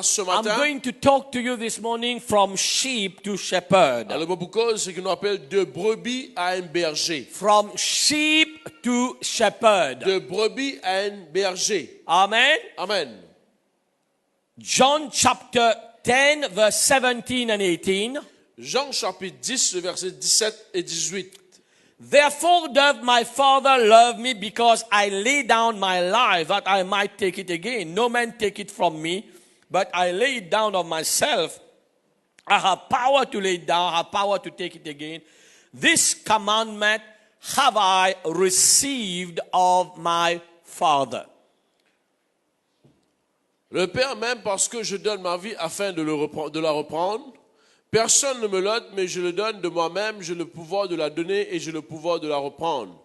place ce I'm matin. going to talk to you this morning from sheep to shepherd. Alors, le mot pour cause, c'est qu'on appelle de brebis à un berger. From sheep to shepherd. De brebis à un berger. Amen. Amen. John chapter 10 verse 17 and 18. Jean chapitre 10, versets 17 et 18. Therefore doth my Father love me, because I lay down my life that I might take it again. No man take it from me, but I lay it down of myself. I have power to lay it down, I have power to take it again. This commandment have I received of my Father. Le Père m'aime parce que je donne ma vie afin de la reprendre. Personne ne me l'ôte, mais je le donne de moi-même. J'ai le pouvoir de la donner et j'ai le pouvoir de la reprendre.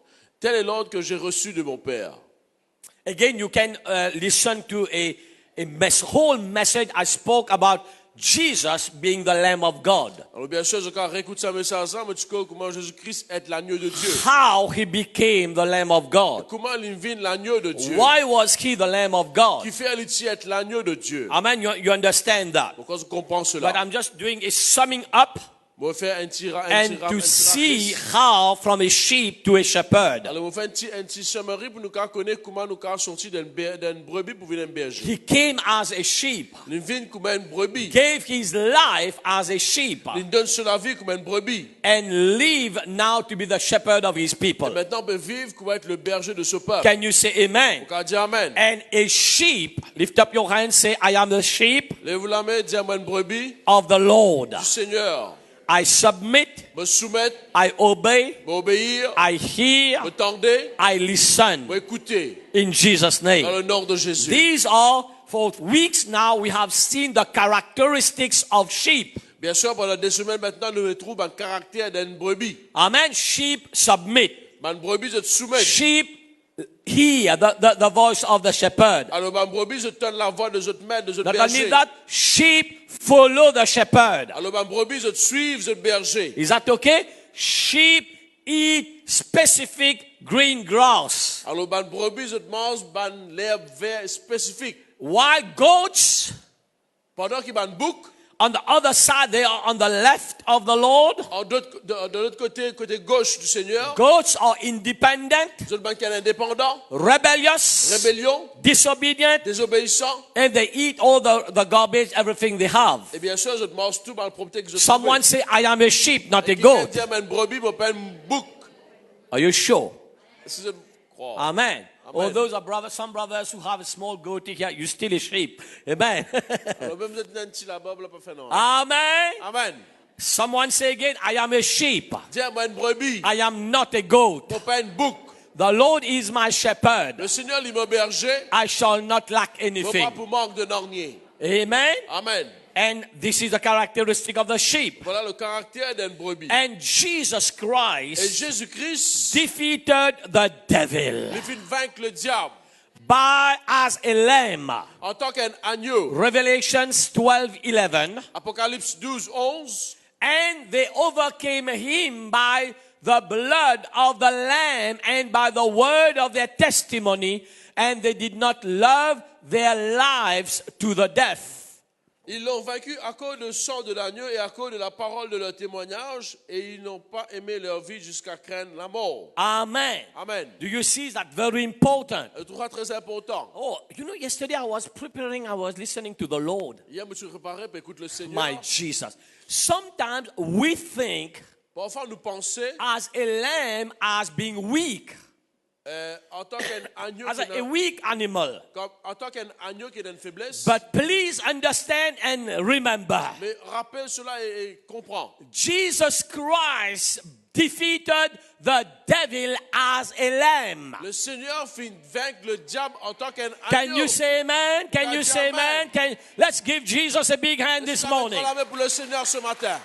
Tel est l'ordre que j'ai reçu de mon Père. Again, you can listen to a whole message I spoke about Jesus being the Lamb of God. Alors bien sûr, quand on réécoute ce message, mais tu sais comment Jésus-Christ est l'agneau de Dieu. How he became the Lamb of God. Comment il vient l'agneau de Dieu. Why was he the Lamb of God? Qui fait l'utilité être l'agneau de Dieu. Amen. You understand that. Pourquoi je comprends cela? But I'm just doing a summing up On va faire and to see how from a sheep to a shepherd. Alors on va faire un petit summary pour nous connaître comment nous sommes sortis d'une brebis pour venir un berger. He came as a sheep. Il vient comme une brebis. Gave his life as a sheep. Il donne sa vie comme une brebis. And live now to be the shepherd of his people. Et maintenant on peut vivre comme être le berger de ce peuple. Can you say amen? On peut dire amen. And a sheep, lift up your hand, say, I am the sheep Lève la main, dis moi une brebis of the Lord. du Seigneur. I submit, Me soumettre, I obey, m'obéir, I hear, me tendre, I listen. m'écouter. In Jesus' Dans name. le nom de Jésus. These are, for weeks now, we have seen the characteristics of sheep. Bien sûr, pendant des semaines maintenant, nous retrouvons un caractère d'une brebis. Amen. Sheep submit. Une brebis se soumet. Sheep hear the voice of the shepherd. Alors, une brebis se donne la voix de notre maître, de notre Not only berger. that, sheep follow the shepherd. Alors, une brebis se suit notre berger. Is that okay? Sheep eat specific green grass. Alors, une brebis se mange l'herbe verte spécifique. While goats, Pendant qu'il y a un bouc, on the other side, they are on the left of the Lord. de l'autre côté, côté gauche du Seigneur, Goats are independent, nous avons un indépendant, rebellious, rébellion, disobedient, désobéissant. and they eat all the garbage, everything they have. Et bien sûr, je mange tout dans le propriété que je Someone say, I am a sheep, not a Quelqu'un goat. dit, une brebis, mais pas un bouc. Are you sure? Si je crois. Amen. Oh, Amen. those are brothers, some brothers who have a small goat here, you still a sheep. Amen. Alors, même si vous êtes un petit là-bas, vous l'avez pas fait, non. Amen. Amen. Someone say again, I am a sheep. Dis-moi une brebis, I am not a goat. mais pas un bouc. The Lord is my shepherd. Le Seigneur, il m'a berger, I shall not lack mais pas anything. pour manque de nornier. Amen. Amen. And this is the characteristic of the sheep. Voilà le caractère d'une brebis. And Jesus Et Christ Jésus-Christ, defeated the devil il fit vaincre le diable as a lamb. en tant qu'un agneau. Revelations 12:11. Apocalypse 12, 11. And they overcame him by the blood of the Lamb and by the word of their testimony, and they did not love their lives to the death. Ils l'ont vaincu à cause du sang de l'agneau et à cause de la parole de leur témoignage, et ils n'ont pas aimé leur vie jusqu'à craindre la mort. Amen. Amen. Do you see that? Very important. Je trouve ça très important. Oh, you know, yesterday I was preparing, I was listening to the Lord. Hier, je me suis préparé pour écouter le Seigneur. My Jesus. Sometimes we think Parfois, nous pensons, as a lamb as being weak, en tant qu'un agneau, as a weak animal. en tant qu'un agneau qui a une faiblesse, But please understand and remember, mais rappelle cela et comprends. Jesus Christ defeated the devil as a lamb. Le Seigneur fit vaincre le diable en tant qu'un agneau. Can you say amen? Can you say amen? Let's give Jesus a big hand this morning. Pour le Seigneur ce matin.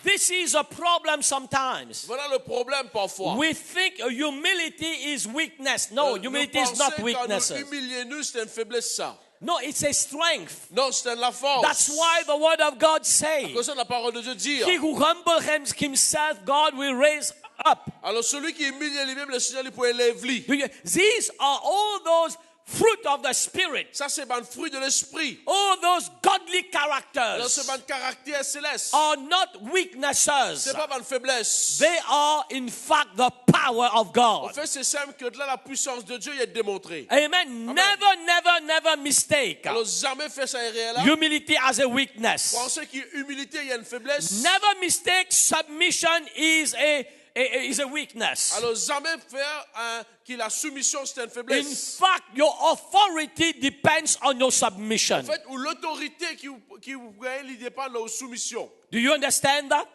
This is a problem sometimes. Voilà le problème parfois. We think humility is weakness. No, humility is not weakness. Humilier-nous, c'est une faiblesse ça. No, it's a strength. Non, c'est la force. That's why the word of God says, Comme ça, la parole de Dieu dit. he who humbles himself, God will raise up. Alors celui qui humilie lui-même, le Seigneur lui peut élever lui. These are all those fruit of the Spirit. Ça, c'est le fruit de l'esprit. All those godly Alors, characters c'est caractère céleste. are not weaknesses. C'est pas une faiblesse. They are, in fact, the power of En God. fait, c'est simple que là, la puissance de Dieu est démontrée. Amen. Never mistake Alors, jamais fait ça erreur là. humility as a weakness. Pensez qu'humilité, il y a une faiblesse. Never mistake submission is a weakness. Alors, jamais faire que la soumission, c'est une In faiblesse. fact, your authority depends on your submission. En fait, où l'autorité qui vous gagne, il dépend de la soumission. Do you understand that?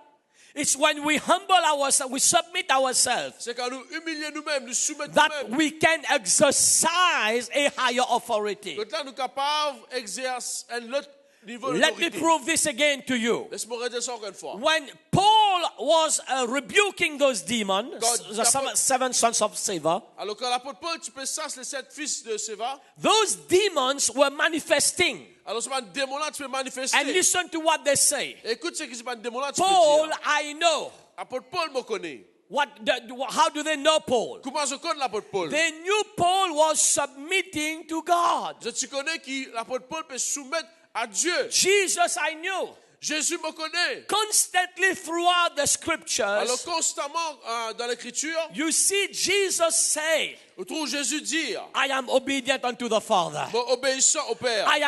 It's when we humble ourselves, we submit ourselves, C'est quand nous humilions nous-mêmes, nous soumettons that nous-mêmes. we can exercise a higher authority. Donc là, nous sommes capables d'exercer un autre niveau Let me d'autorité. prove this again to you. Laisse-moi redire ça encore une fois. When Paul was rebuking those demons, God- the seven sons of Sceva, Alors, quand l'apôtre Paul, tu peux ça, les 7 fils de Séva. those demons were manifesting. Alors, c'est pas un démon là, tu peux And manifester. listen to what they say. Écoute ce qui c'est pas un démon là, tu peux Paul, dire. I know. L'apôtre Paul me connaît. How do they know Paul? Comment je connais l'apôtre Paul? They knew Paul was submitting to God. Tu connais qui l'apôtre Paul peut soumettre à Dieu. Jesus, I knew. Jésus me connaît. Constantly throughout the scriptures, Alors, constamment dans l'écriture, you see Jesus say, on trouve Jésus dire, I am obedient unto the Father. obéissant au Père. I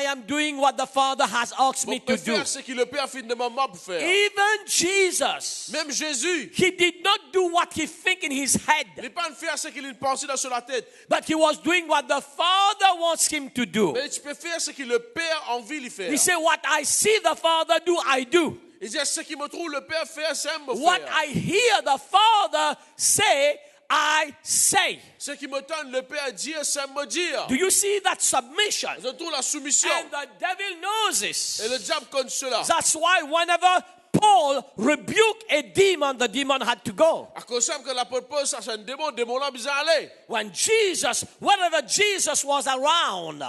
am doing what the Father has asked me Mon to Père do. faire ce que le Père fait de maman pour faire. Even Jesus, Même Jésus, he did not do what he think in his il head, n'est pas faire ce qu'il pense dans la tête. but he was doing what the Father wants him to do. Mais tu peux faire ce que le Père a envie de faire. He said, what I see the Father do, I do. Il dit, ce qui me trouve le Père faire, c'est me What faire. I hear the Father say, I say. Ce qui me tente le Père dire, c'est me dire. Do you see that submission? Je trouve la soumission. And the devil knows this. Et le diable connaît cela. That's why whenever Paul rebuked a demon, the demon had to go. À cause que l'apôtre Paul, ça c'est un démon, démon là, il aller. Whenever Jesus was around,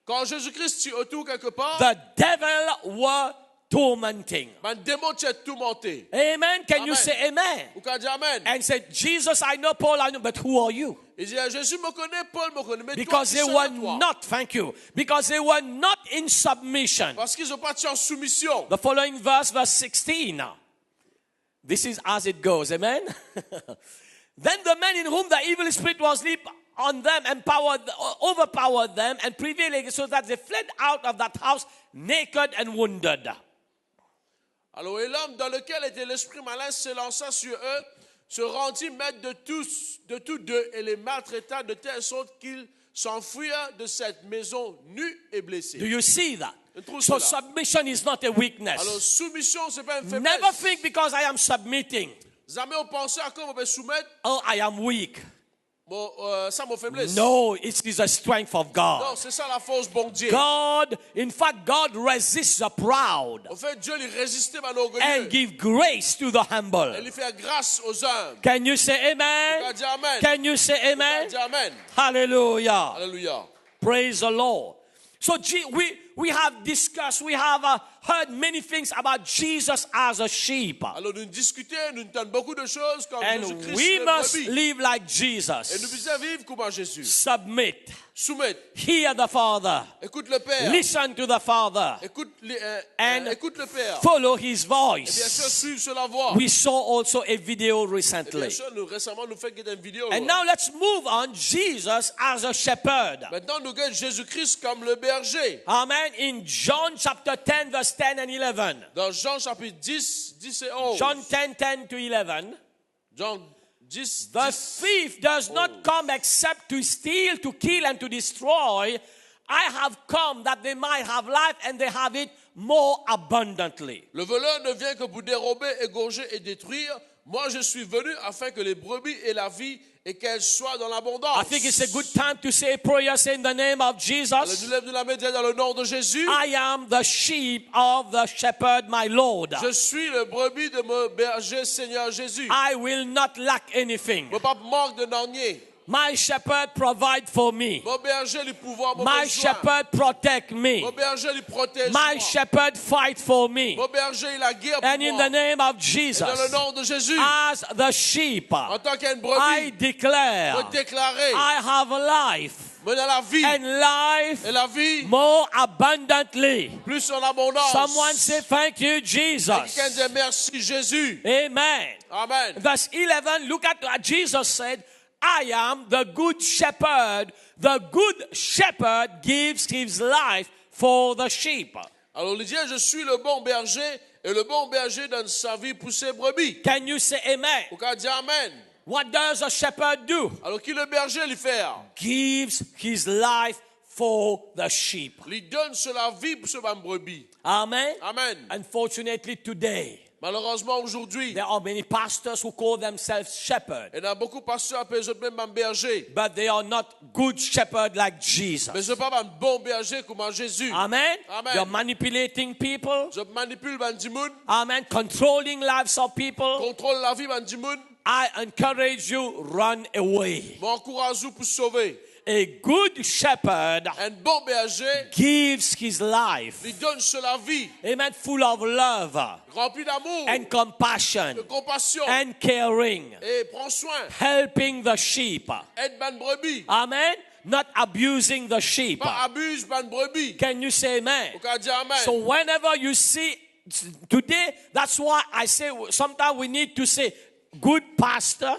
Quand Jésus-Christ est autour quelque part, the devil were tormenting. un démon t'est tourmenté. Amen. Can you Amen. say amen? Ou quand dit Amen. And said, Jesus, I know, Paul, I know, but who are you? Il dit, Jésus me connaît, Paul me connaît, mais Because toi, they qui were seras toi? not, thank you, because they were not in submission. Parce qu'ils n'ont pas été en soumission. The following verse 16. This is as it goes, amen? Then the man in whom the evil spirit was leap on them, overpowered them, and prevailed, so that they fled out of that house naked and wounded. Alors, et l'homme dans lequel était l'esprit malin s'élança sur eux, se rendit maître de tous deux, et les maltraita de telle sorte qu'ils s'enfuirent de cette maison nus et blessés. Do you see that? trouve So cela. submission is not a weakness. Alors, soumission, c'est pas une faiblesse. Never think because I am submitting, Jamais on pensait à quoi on va soumettre, oh, I am weak. bon, ça mon faiblesse. No, it is the strength of Non, God. c'est ça la force bon Dieu. In fact, God resists the proud En fait, Dieu lui résistait à l'orgueilleux. and give grace to the humble. Et lui fait grâce aux hommes. Can you say On amen? dit Amen. Can you say On amen? dit Amen. Hallelujah. Alléluia. Praise the Lord. So we have discussed, we have heard many things about Jesus as a sheep. Alors nous discutons, nous entendons beaucoup de choses comme And Jésus-Christ we est must brebis. live like Et nous Jesus. devons vivre comme Jésus. Submit. Soumettre. Hear the Father. Écoute le Père. Listen to the Father. Écoute, And écoute le Père. follow His Et bien sûr, voice. suivre sur la voie. We saw also a video Et bien recently. sûr, récemment, nous faisons une vidéo. And now let's move on. Jesus as a shepherd. Maintenant, nous regardons Jésus-Christ comme le berger. Amen. In John chapter 10, verse 10 and 11. Dans Jean chapitre 10 et 11. John 10, 10 to 11. Jean 10, The 10. thief does not come except to steal, to kill, and to destroy. I have come that they might have life and they have it more abundantly. Le voleur ne vient que pour dérober, égorger et détruire. Moi, je suis venu afin que les brebis aient la vie et qu'elles soient dans l'abondance. I think it's a good time to say a prayer, say in the name of Alors, Jesus. nous lève de la main dans le nom de Jésus. I am the sheep of the shepherd, my Lord. Je suis le brebis de mon berger, Seigneur Jésus. I will not lack anything. Mon pape manque de n'ennier. My shepherd provide for me. Mon berger, lui pouvoir, mon My besoin. shepherd protect me. Mon berger, lui protège. My shepherd fight for me. Mon berger, il a guerre pour And in moi. the name of Et dans le Jesus, nom de Jésus, as the sheep, en tant qu'une I brebis, declare je déclarer, I have life. mène à la vie. and life Et la vie, more abundantly. plus en abondance. Someone say, thank you, Et Jesus. quelqu'un dit merci Jésus. Amen. Amen. Verse 11, look at what Jesus said. I am the good shepherd. The good shepherd gives his life for the sheep. Alors il dit, je suis le bon berger et le bon berger donne sa vie pour ses brebis. Can you say amen? Vous pouvez dire amen. What does a shepherd do? Alors qui le berger lui fait? Gives his life for the sheep. Il donne la vie pour ses brebis. Amen. Amen. Unfortunately today, Malheureusement aujourd'hui, there are many pastors who call themselves shepherds, il y a beaucoup de pasteurs appellent eux-mêmes berger. but they are not good shepherds like Jesus. Mais ce n'est pas un bon berger comme Jésus. Amen. Amen. You're manipulating people. Je manipule bandimoun, Amen. Controlling lives of people. contrôle la vie bandimoun, I encourage you, run away. m'encourage pour sauver. A good shepherd Un bon berger gives his life. lui donne la vie, Amen. Full of love rempli d'amour, and compassion de compassion and caring. et prend soin, Helping the sheep. aide ban brebis, Amen. Not abusing the sheep. pas abuse ban brebis. Can you say amen? Vous pouvez dire amen. So whenever you see today, that's why I say sometimes we need to say good pastor.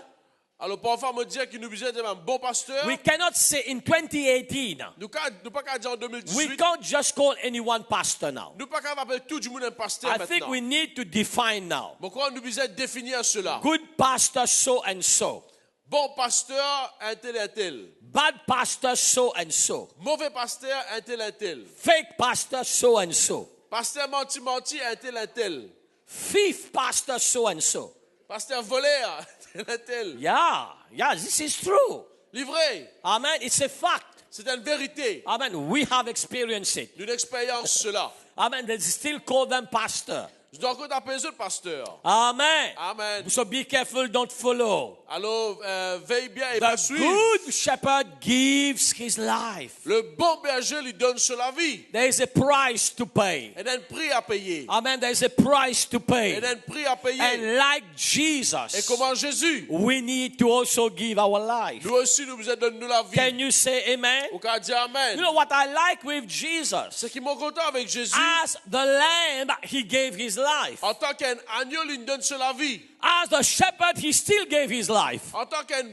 Alors parfois me dire qu'il nous besoin d'être un bon pasteur. We cannot say in 2018. Nous pas qu'à dire en We 2018. can't just call anyone pastor now. Nous pas qu'à appeler tout le monde un pasteur I think maintenant. we need to define now. Mais quoi nous besoin définir cela? Good pastor so and so. Bon pasteur un tel et tel. Bad pastor so and so. Mauvais pasteur un tel et tel. Fake pastor so and so. Pasteur menti un tel et tel. Thief pastor so and so. Pasteur voleur un tel et tel. Yeah, this is true. Livré, Amen. It's a fact. c'est une vérité. Amen. We have experienced it. D'une expérience cela. Amen. They still call them pastor. Je dois encore appeler eux pasteur. Amen. Amen. So be careful, don't follow. Alors veille bien et pas The suivre. good shepherd gives his life. Le bon berger lui donne la vie. There is a price to pay. Il y a un prix à payer. Amen. There is a price to Il pay. y a un prix à payer. And like Et Jesus, comment Jésus, we need to also give our life. nous aussi nous besoin de donner la vie. Can you say amen? Au cas dire amen. You know what I like with Jesus? C'est qui m'ont content avec Jésus. As the lamb, he gave his life. En tant qu'un agneau, il donne la vie. As the shepherd, he still gave his life. En tant qu'un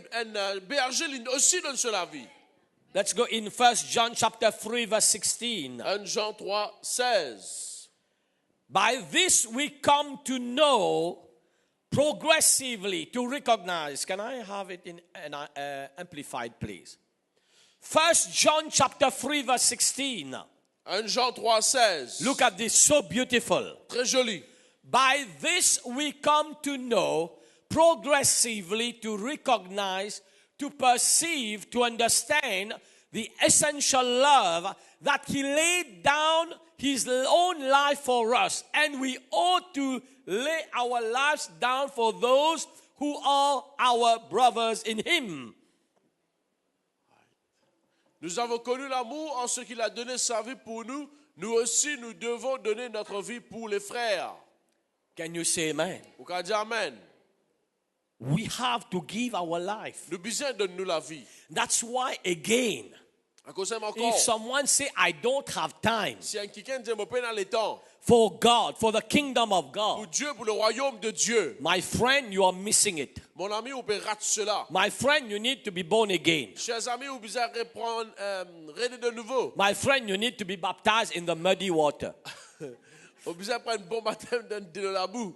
berger, il aussi donne la vie. Let's go in 1 John chapter 3 verse 16. 1 Jean 3, 16. By this we come to know progressively, to recognize. Can I have it in amplified, please? 1 John chapter 3 verse 16. 1 Jean 3, 16. Look at this, so beautiful. Très joli. By this we come to know progressively, to recognize, to perceive, to understand the essential love that he laid down his own life for us. And we ought to lay our lives down for those who are our brothers in him. Nous avons connu l'amour en ce qu'il a donné sa vie pour nous. Nous aussi, nous devons donner notre vie pour les frères. Can you say amen? Vous pouvez dire amen. We have to give our life. Nous besoin de nous la vie. That's why, again, À cause de encore, if someone say, I don't have time si un quelqu'un dit, mon père dans les temps, for God, for the kingdom of pour God, Dieu, pour le royaume de Dieu, my friend, you are missing it. mon ami, vous pouvez rater cela. My friend, you need to be born again. Chers amis, vous besoin reprendre, rêver de nouveau. My friend, you need to be baptized in the muddy water. Vous besoin prendre un bon baptême de la boue.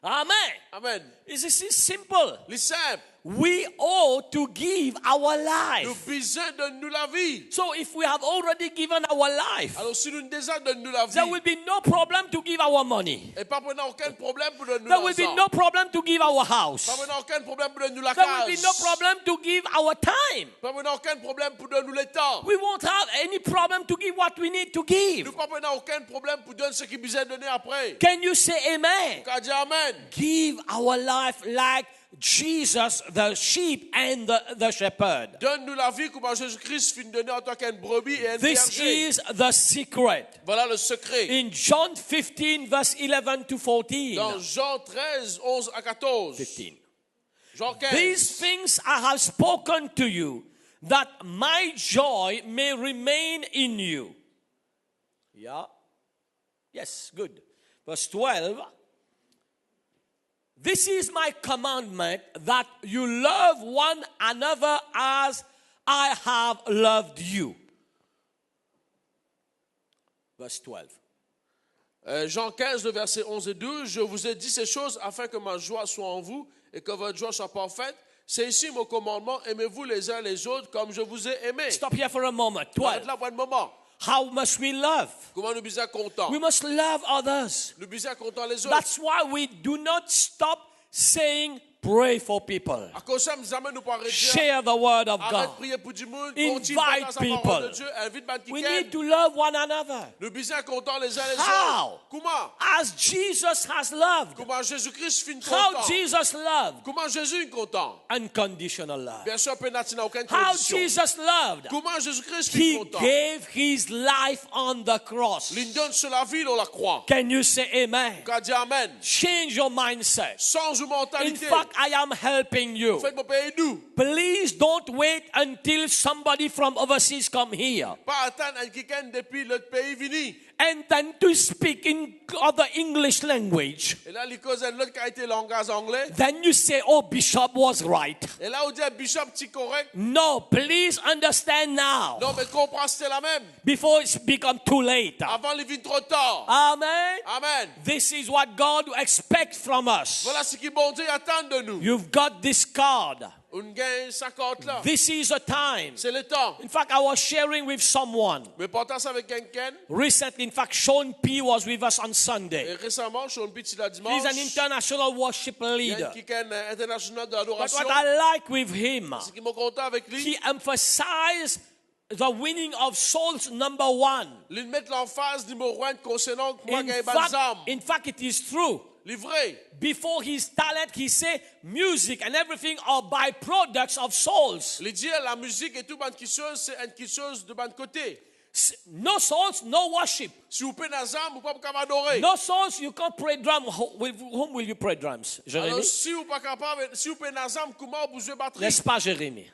Amen. Amen. This is simple. Les simples, We ought to give our nous life. besoin de nous la vie. So if we have already given our life, Alors si nous désirons de nous la there vie, will be no problem to give our money. et pas prenant aucun problème pour donner nous There will be l'argent. no problem to give our house. Pas prenant aucun problème pour donner nous la There will be case. no problem to give our time. Pas prenant aucun problème pour donner nous le temps. We won't have any problem to give what we need to give. Nous pas prenant aucun problème pour donner ce qui besoin de donner après. Can you say amen? Qu'a dit amen. Give our life like Jesus, the sheep and the shepherd. Donne-nous la vie comme Jésus-Christ finit de donner en tant qu'un brebis et un This berger. is the secret. Voilà le secret. In John 15, verse 11 to 14. Dans Jean 13, 11 à 14. 15. Jean 15. These things I have spoken to you, that my joy may remain in you. Yeah. Yes, good. Verse 12. This is my commandment, that you love one another as I have loved you. Verse 12. Jean 15, le verset 11 et 12. Je vous ai dit ces choses afin que ma joie soit en vous et que votre joie soit parfaite. C'est ici mon commandement, aimez-vous les uns les autres comme je vous ai aimé. Stop here for a moment. 12. Arrête là pour un moment. How must we love? Comment nous sommes contents? We must love others. Nous sommes contents les autres. That's why we do not stop saying pray for people. À cause de ça, nous amène nous pas arrêter. Share the word of Arrête God. prier pour du monde. Invite Continue à parler sa people. parole de Dieu. Invite man qui We aime. need to love one another. Nous sommes contents les uns les How? autres. Comment? As Jesus has loved. Comment Jésus-Christ finit How content? Jesus loved. Comment Jésus est content? Unconditional love. Bien sûr, Pénati n'a aucune How condition. Jesus loved. Comment Jésus-Christ finit He content? gave his life on the cross. Il donne sur la vie, on la croix. Can you say amen? Quand dit Amen. Change your mindset. Sans une In mentalité. fact, I am helping you. Faites mon pays nous. Please don't wait until somebody from overseas come here Pas attendre un quelqu'un depuis l'autre pays venu. and then to speak in other English language. Et là, les causes de l'autre qui a été langage anglais. Then you say, oh, Bishop was right. Et là, on dit Bishop, tu correct. No, please understand now Non, mais comprends, c'était la même. before it's become too late. Avant, il vient trop tard. Amen. Amen. This is what God expects from us. Voilà ce que bon Dieu attend de nous. You've got this card. On gagne 50 là. This is a time. C'est le temps. In fact, I was sharing with someone Mais partage avec quelqu'un. recently. In fact, Sean P. was with us on Et Sunday. récemment, je suis un petit la He's dimanche. an international worship Il y a leader. quelqu'un international But d'adoration. what I like with him, Ce qui m'a content avec lui, he emphasized the winning of souls, number one. il met l'emphase numéro 1 concernant que moi gagne balsam. In fact, it is true. Livré. Before his talent, he said music and everything are byproducts of souls. Il dit la musique et tout bande qui chose, c'est une chose de bande côté. No souls, no worship. Si vous pouvez nazam, vous pouvez pas adorer. No souls, you can't pray drum. With whom will you pray drums? Alors Jérémie? si vous pas capable, si vous pouvez nazam, comment vous jouez batterie? N'est-ce pas, Jérémie?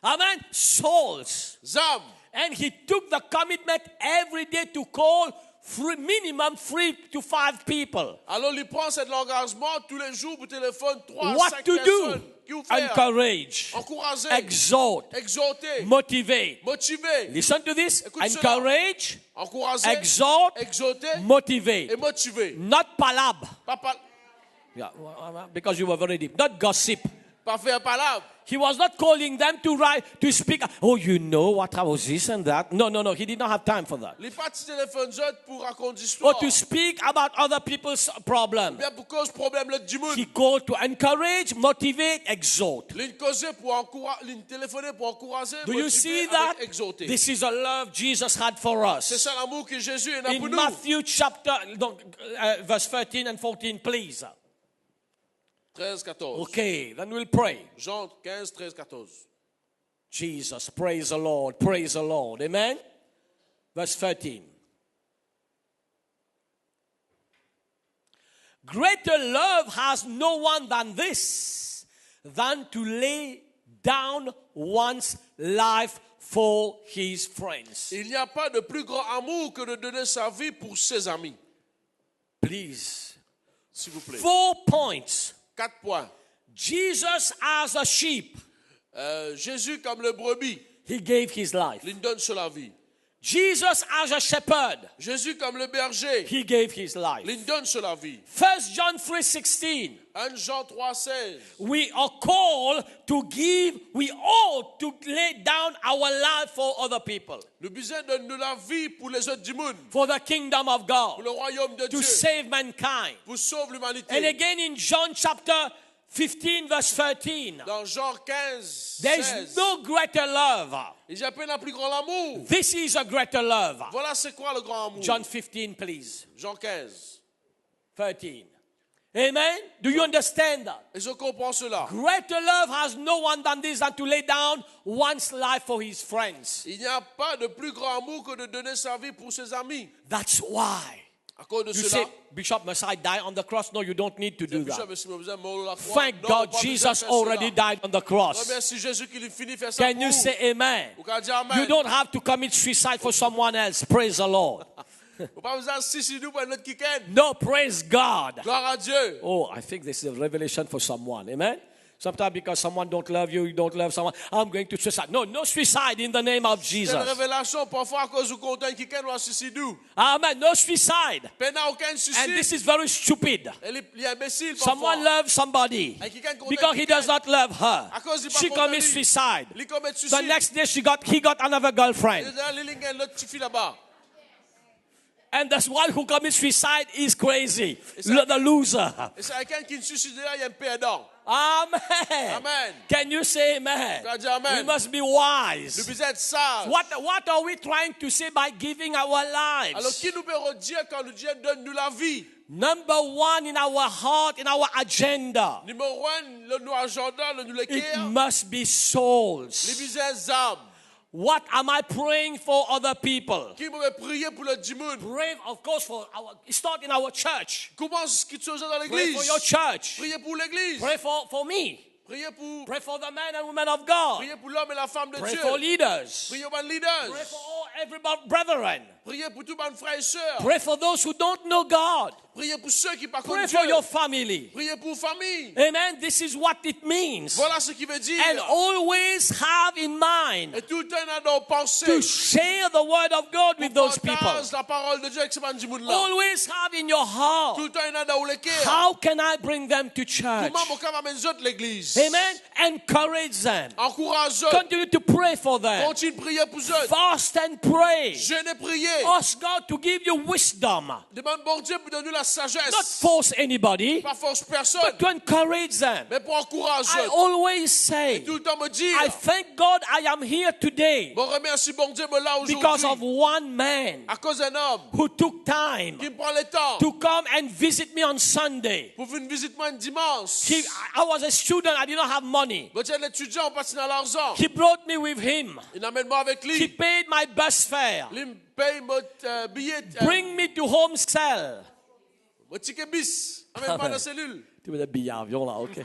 Amen. Souls. Zam. And he took the commitment every day to call minimum 3 to 5 people. Alors il prend cet engagement tous les jours pour téléphone 3 à What 5 to personnes. do? Qui vous fait? Encourage, Encourager, exhort, exhorter, motivate. motiver. Listen to this. Écoute cela. Encourage, Encourager, exhort, exhorter motivate. et motiver. Not palab. Pas Yeah, because you were very deep. Not gossip. faire palabre. He was not calling them to write, to speak. Oh, you know what I was this and that. No. He did not have time for that. Les parties téléphone pour raconter Or l'histoire. to speak about other people's problems. Bien pour cause problème le du monde. He called to encourage, motivate, exhort. L'une causer pour encourager, l'une téléphoner pour encourager, Do you motiver see avec that? exhorter. This is a love Jesus had for C'est us. ça l'amour que Jésus a pour In nous. Matthew chapter, verse 13 and 14, please. 13, 14. Okay, then we'll pray. Jean 15, 13, 14. Jesus, praise the Lord, praise the Lord. Amen? Verse 13. Greater love has no one than this, than to lay down one's life for his friends. Il n'y a pas de plus grand amour que de donner sa vie pour ses amis. Please. S'il vous plaît. 4 points. 4 points. Jesus as a sheep, Jésus comme le brebis, he gave his life. il donne sur la vie. Jesus as a shepherd, Jésus comme le berger, he gave his life. il donne sur la vie. 1 John 3:16. 1 Jean 3, 16. We are called to give, we ought to lay down our life for other people. Nous besoin de nous la vie pour les autres du monde, For the kingdom of pour God. le royaume de To Dieu, save mankind. pour sauver l'humanité. And again in John chapter 15 verse 13. Dans Jean 15, There is 16, no greater love. il appelle un plus grand amour. This is a greater love. Voilà c'est quoi le grand amour. John 15 please. Jean 15. 13. Amen? Do you understand that? Et je comprends cela. Greater love has no one than this, than to lay down one's life for his friends. Il n'y a pas de plus grand amour que de donner sa vie pour ses amis. That's why À cause de You cela, say, Bishop, must I die on the cross? No, you don't need to do Bishop, that. est-ce que vous avez mort à la croix? Thank Non, God pas besoin de Jesus faire already cela. died on the cross. Remercie Jésus qui finit faire ça Can pour you vous. say amen? Vous pouvez dire amen. You don't have to commit suicide for someone else. Praise the Lord. Vous pas besoin de suicider pour notre kiken. No, praise God. Gloire à Dieu. Oh, I think this is a revelation for someone. Amen? Sometimes because someone don't love you, you don't love someone, I'm going to suicide. No, no suicide in the name of C'est une Jesus. révélation. Parfois, à cause du content kiken, on va suicider. Amen. No suicide. Pendant aucun And suicide. this is very stupid. Il est imbécile Someone parfois. loves somebody Et quelqu'un content because he does not love her. À cause du She pas commits suicide. Il commet The suicide. next day he got another girlfriend. Il y a l'autre petite fille là-bas. And the one who commits suicide is crazy. ça- The loser. Et c'est quelqu'un qui ne suicide là, il y a un perdant. Amen. Amen. Can you say amen? Quand on dit amen. We must be Nous wise. devons être sages. What are we trying to say by giving our Alors, lives? qui nous peut redire quand nous Dieu donne-nous la vie? Number one in our heart, in our agenda, Numéro un, le nous agenda, le nous it l'équerre. must be Les souls. business âmes. What am I praying for other people? Qui peut prier pour le Dimoun? Pray, of course, for start in our church. Comment ce qui se faisait dans Pray l'église? for your church. Priez pour l'église. Pray for me. Priez pour, Pray for the men and women of God. priez pour l'homme et la femme de Pray Dieu. for leaders. Priez pour les Pray leaders. for all everybody, brethren. Priez pour tous mes frères et sœurs. Pray for those who don't know God. Priez pour ceux qui par Pray contre for Dieu. your family. Priez pour famille. Amen. This is what it means. Voilà ce qui veut dire. And always have in mind Et tout le temps dans nos to pensées. share the word of God with those people. Partage la parole de Dieu avec ces Dimoun là. Always have in your Tout heart, le temps dans le cœur. how can I bring them to church? Comment mon cœur va amener autres l'église? Amen. Encourage them. Encourage eux. Continue to pray for them. Continue de prier pour eux. Fast and pray. Jeûnez, priez. Ask God to give you wisdom. Demande bon Dieu pour donner la Not sagesse. force anybody, Pas force personne, but to encourage them. mais pour encourager. I always say, Tout le temps me dire. I thank God I am here today Bon, remercie bon Dieu me là because of aujourd'hui. one man À cause d'un homme who took time qui me prend le temps to come and visit me on Sunday. pour venir visiter moi un dimanche. I was a student, I did not have money. Bon, tiens, l'étudiant, on passe dans l'argent. He brought me with him. Il amène moi avec He lui. paid my bus fare. Il me paye mon billet, Bring me to home cell. mon ticket bis. Amène moi dans la cellule. Tu veux le billet avion là, ok.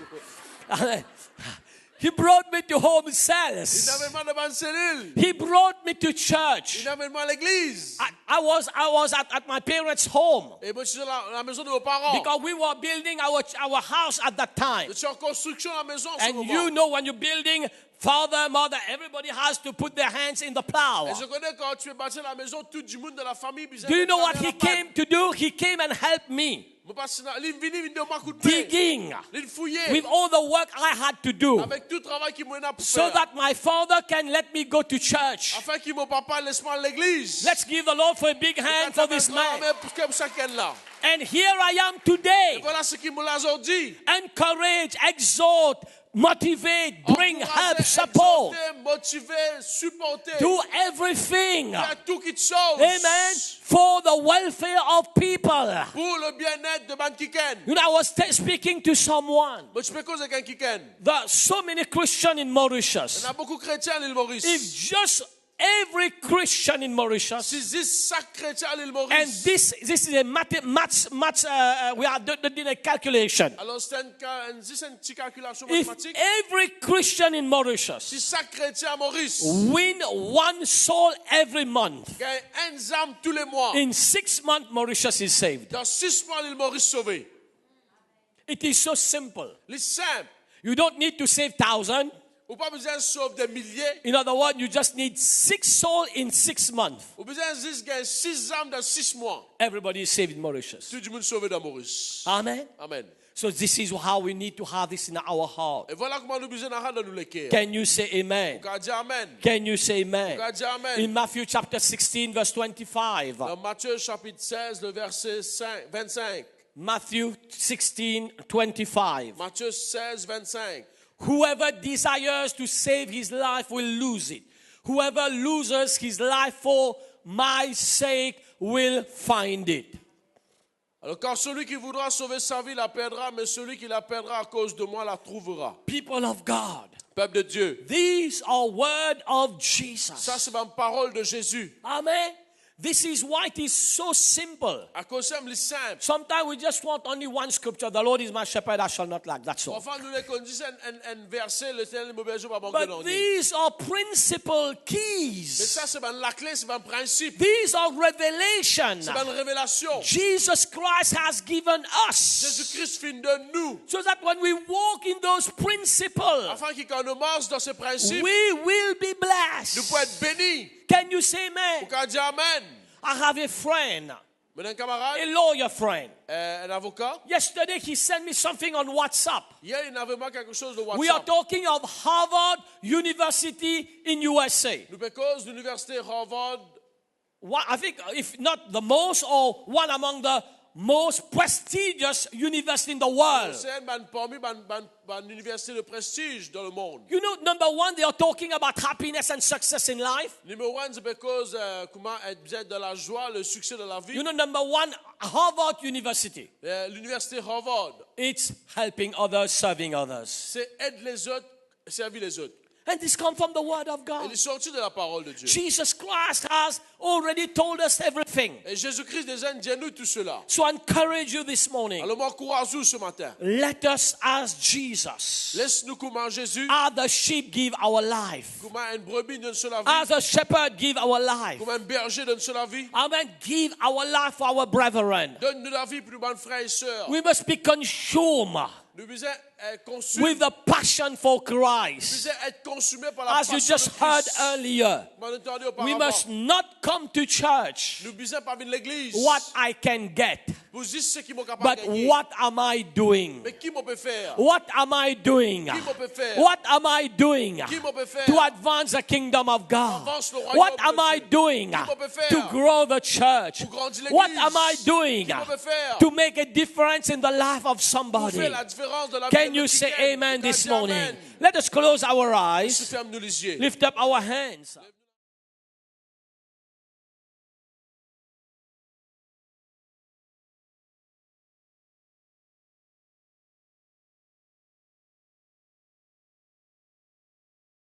He brought me to home Il cells. amène moi dans ma cellule. He brought me to church. Il amène moi à l'église. I was at my parents' home Et moi, je suis dans la maison de nos parents. because we were building our house at that time. Je suis en construction à la maison en ce And moment. you know when you're building, father, mother, everybody has to put their hands in the plow. Et je connais quand tu es bâti la maison, tout du monde de la famille. Do you know what he came to do? He came and helped me digging with all the work I had to do avec tout travail qui m'a so fait. that my father can let me go to church. Afin que mon papa laisse-moi à l'église. Let's give the Lord for a big hand for this man. Comme chacun là. And here I am today. Voilà ce qu'il m'a aujourd'hui. Encourage, exhort, motivate, bring help, support. Motiver, supporter. Do everything. Faire tout qui te sauve. Amen. For the welfare of people. Pour le bien-être de man kiken. You know, I was speaking to someone. Mais tu peux causer avec un kiken. There are so many Christians in Mauritius. Il y a beaucoup de chrétiens à l'île Maurice. If just every Christian in Mauritius, Si 10 chaque chrétien à l'île and Maurice. this is a we are doing a calculation. Alors c'est une petite calculation If mathématique. every Christian in Si Mauritius chaque chrétien à Maurice win one soul every month, gagne un âme tous les mois. in 6 months Mauritius is saved. Dans 6 mois, l'île Maurice sauvée. It is so simple. C'est simple. You don't need to save 1,000. Ou pas besoin de sauver des milliers. In other words, you just need 6 souls in 6 months. Ou besoin de gagner 6 âmes dans 6 mois. Everybody is saved in Mauritius. Tout le monde sauvé dans Maurice. Amen. Amen. So this is how we need to have this in our heart. Et voilà comment nous besoin de nous les cœurs. Can you say amen? On dit amen. Can you say amen? On dit amen. In Matthew chapter 16 verse 25. Dans Matthieu chapitre 16, le verset 25. Matthew 16, 25. Matthieu 16, 25. Whoever desires to save his life will lose it. Whoever loses his life for my sake will find it. Alors car celui qui voudra sauver sa vie la perdra, mais celui qui la perdra à cause de moi la trouvera. People of God, Peuple de Dieu. these are words of Jesus. Ça c'est ma parole de Jésus. Amen. This is why it is so simple. À cause ça, c'est simple. Sometimes we just want only one scripture. The Lord is my shepherd, I shall not lack. That's all. Parfois, nous les conduisons un verset, le Seigneur est mon berger, pas manquer But d'en these are principal Mais keys. ça, c'est la clé, c'est un principe. These are revelations. C'est une révélation. Jesus Christ has given us. Jésus-Christ finit de nous. So that when we walk in those principles, Afin que quand nous marchons dans ces principes, we will be nous blessed. pouvons être bénis. Can you say Pour amen? qu'on dise Amen. I have a friend, Mais un camarade, a lawyer friend. un avocat, Yesterday he sent me something on WhatsApp. hier, il avait marqué quelque chose de We are WhatsApp. talking of Harvard University in USA. Nous cause de l'université Harvard, I think if not the most or one among the most prestigious university in the world. c'est parmi une université de prestige dans le monde. You know, number one, they are talking about happiness and success in life. Numéro un, c'est cause comment être dans la joie, le succès de la vie. You know, number one, Harvard University. L'université Harvard, It's helping others, serving others. c'est aider les autres, servir les autres. And this comes from the Word of God. Elle est sortie de la parole de Dieu. Jesus Christ has already told us everything. Et Jésus-Christ déjà dit à nous tout cela. So I encourage you this morning. Alors m'encourage-nous ce matin. Let us ask Jesus. Laisse-nous comment Jésus, As the sheep give our life. comment une brebis donne cela vie, As a shepherd give our life. comment un berger donne cela vie. Amen. Give our life for our brethren. Donne-nous la vie pour nos frères et sœurs. We must be consumed Nous devons être consumés. with the passion for Nous Christ. devons être consumés par la As you passion just de heard Christ. earlier, Comme on a entendu we auparavant. must not come to church Nous devons pas venir à l'église what I can get, pour dire ce qu'ils m'ont capable but de gagner. what am I doing? Mais qui m'ont peut faire? What am I doing? Qui m'ont peut faire? What am I doing Qui m'ont peut faire? to advance the kingdom of God? Avance le royaume What de am I Dieu. doing Qui m'ont peut faire? to grow the church? Pour grandir l'église. What am I doing Qui m'ont peut faire? to make a difference in the life of Pour somebody? faire la différence de la vie Can de you quelqu'un. say amen Quand this dis morning? Amen. Let us close our Se eyes, ferme-nous les yeux. lift up our hands.